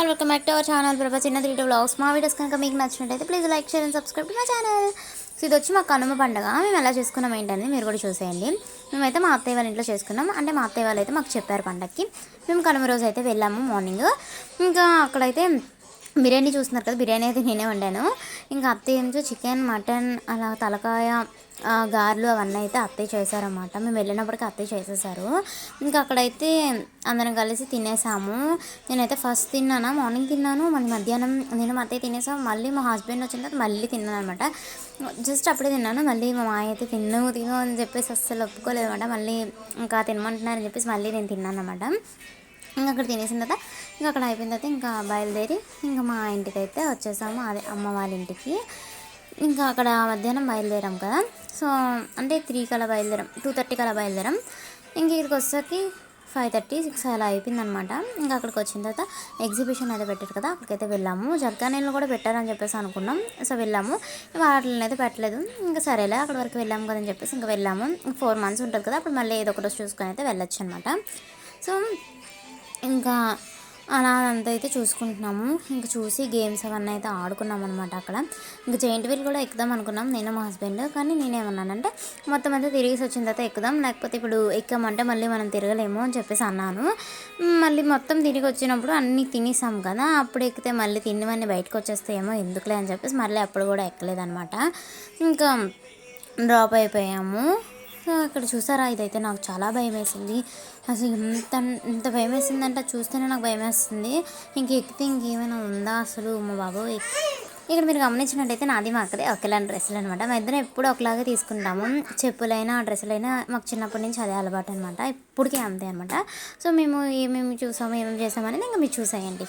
All welcome back to our channel ప్రభా చిన్న 3 vlogs. మా వీడియోస్ కనుక మీకు నచ్చినట్టయితే please like share and subscribe to my channel. So ఇది వచ్చి మా కనుమ పండుగ. మేము ఎలా చేసుకున్నాం ఏంటనేది మీరు కూడా చూసేయండి. మేమైతే మా అత్తయ్య వాళ్ళ ఇంట్లో చేసుకున్నాం. అంటే మా అత్తయ్య వాళ్ళు అయితే మాకు చెప్పారు పండగకి. మేము కనుమ రోజు అయితే వెళ్ళాము మార్నింగ్. ఇంకా అక్కడైతే బిర్యానీ చూస్తున్నారు కదా, బిర్యానీ అయితే నేనే వండాను. ఇంకా అత్తయ్య ఏమో చికెన్ మటన్ అలా తలకాయ గారెలు అవన్నీ అయితే అత్తయ్య చేశారన్నమాట. మేము వెళ్ళినప్పటికీ అత్తయ్య చేసేసారు. ఇంకా అక్కడైతే అందరం కలిసి తినేసాము. నేనైతే ఫస్ట్ తిన్నాను, మార్నింగ్ తిన్నాను, మళ్ళీ మధ్యాహ్నం నేను మా అత్తయ్య తినేసాము. మళ్ళీ మా హస్బెండ్ వచ్చిన తర్వాత మళ్ళీ తిన్నాను అనమాట. జస్ట్ అప్పుడే తిన్నాను. మళ్ళీ మా మాయ అయితే తిను అని చెప్పేసి అస్సలు ఒప్పుకోలేదు అనమాట. మళ్ళీ ఇంకా తినమంటున్నారని చెప్పేసి మళ్ళీ నేను తిన్నాను అనమాట. ఇంకా అక్కడ తినేసిన తర్వాత ఇంకా అక్కడ అయిపోయిన తర్వాత ఇంకా బయలుదేరి ఇంకా మా ఇంటికి అయితే వచ్చేసాము, అదే అమ్మ వాళ్ళ ఇంటికి. ఇంకా అక్కడ మధ్యాహ్నం బయలుదేరాం కదా, సో అంటే 3 కలా బయలుదేరాం, 2:30 కలా బయలుదేరాం. ఇంక ఇక్కడికి వచ్చేసరికి 5:30, 6 అలా అయిపోయిందనమాట. ఇంకా అక్కడికి వచ్చిన తర్వాత ఎగ్జిబిషన్ అయితే పెట్టారు కదా, అక్కడికైతే వెళ్ళాము. జగ్గానీళ్ళు కూడా పెట్టారని చెప్పేసి అనుకున్నాం. సో వెళ్ళాము, వాటిని అయితే పెట్టలేదు. ఇంకా సరేలే అక్కడి వరకు వెళ్ళాము కదని చెప్పేసి ఇంకా వెళ్ళాము. 4 months ఉంటుంది కదా, అప్పుడు మళ్ళీ ఏదో ఒకటి చూసుకొని అయితే వెళ్ళొచ్చు అనమాట. సో ఇంకా అలా అంతా అయితే చూసుకుంటున్నాము. ఇంకా చూసి గేమ్స్ అవన్నీ అయితే ఆడుకున్నాం అనమాట అక్కడ. ఇంకా జైంట్ వీల్ కూడా ఎక్కుదాం అనుకున్నాం నేను మా హస్బెండ్. కానీ నేనేమన్నానంటే మొత్తం అంతా తిరిగేసి వచ్చిన తర్వాత ఎక్కుదాం, లేకపోతే ఇప్పుడు ఎక్కామంటే మళ్ళీ మనం తిరగలేము అని చెప్పేసి అన్నాను. మళ్ళీ మొత్తం తిరిగి వచ్చినప్పుడు అన్నీ తినేసాం కదా, అప్పుడు ఎక్కితే మళ్ళీ తిన్నవన్నీ బయటకు వచ్చేస్తాయేమో ఎందుకులే అని చెప్పేసి మళ్ళీ అప్పుడు కూడా ఎక్కలేదనమాట. ఇంకా డ్రాప్ అయిపోయాము. ఇక్కడ చూసారా, ఇదైతే నాకు చాలా భయం వేసింది. అసలు ఎంత భయం వేసిందంటే చూస్తేనే నాకు భయం వేస్తుంది. ఇంక ఎక్కితే ఇంకేమైనా ఉందా అసలు మా బాబు. ఇక్కడ మీరు గమనించినట్టయితే నాది మా అక్కడే ఒకేలాంటి డ్రెస్సులు అనమాట. మా ఇద్దరం ఎప్పుడు ఒకలాగే తీసుకుంటాము. చెప్పులైనా డ్రెస్సులైనా మాకు చిన్నప్పటి నుంచి అదే అలవాటు అనమాట, ఇప్పటికే అంతే అనమాట. సో మేము ఏమేమి చూసాము ఏమేమి చేసామనేది ఇంకా మీరు చూసేయండి.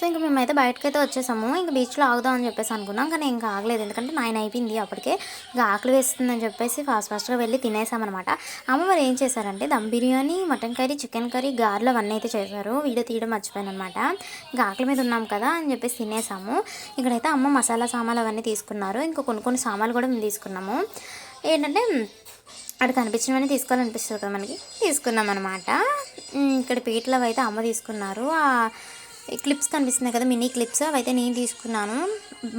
ఇంక మేమైతే బయటకైతే వచ్చేసాము. ఇంక బీచ్‌లో ఆగుదాం అని చెప్పేసి అనుకున్నాం. కానీ ఇంకా ఆగలేదు. ఎందుకంటే 9 అయిపోయింది అప్పటికే. ఇక ఆకలి వేస్తుందని చెప్పేసి ఫాస్ట్‌గా వెళ్ళి తినేసామనమాట. అమ్మ మరి ఏం చేశారంటే dum biryani, mutton curry, chicken curry, గారెలు అవన్నీ అయితే చేశారు. వీడియో తీయడం మర్చిపోయాననమాట. ఇంక ఆకలి మీద ఉన్నాం కదా అని చెప్పేసి తినేసాము. ఇక్కడైతే అమ్మ మసాలా సామాన్లు అవన్నీ తీసుకున్నారు. ఇంకా కొన్ని సామాన్లు కూడా మేము తీసుకున్నాము. ఏంటంటే అక్కడ కనిపించినవన్నీ తీసుకోవాలనిపిస్తుంది కదా మనకి, తీసుకున్నాం అనమాట. ఇక్కడ పీటలు అయితే అమ్మ తీసుకున్నారు. క్లిప్స్ కనిపిస్తున్నాయి కదా, మినీ క్లిప్స్, అవైతే నేను తీసుకున్నాను.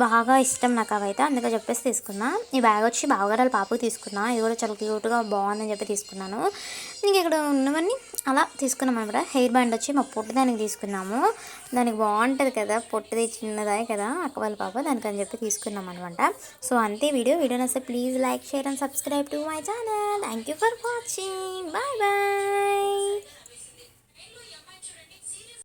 బాగా ఇష్టం నాకు అవైతే, అందుకే చెప్పేసి తీసుకున్నా. ఈ బ్యాగ్ వచ్చి బావగారాల పాపకు తీసుకున్నా. ఇది కూడా చాలా క్యూట్గా బాగుందని చెప్పి తీసుకున్నాను. ఇంక ఇక్కడ ఉన్నవన్నీ అలా తీసుకున్నాం అనమాట. హెయిర్ బ్యాండ్ వచ్చి మా పొట్టి దానికి తీసుకున్నాము. దానికి బాగుంటుంది కదా, పొట్టిది చిన్నదే కదా అక్క వాళ్ళ పాప, దానికని చెప్పి తీసుకున్నాం అనమాట. సో అంతే వీడియో నచ్చితే please like, share and subscribe to my channel. Thank you for watching. Bye bye.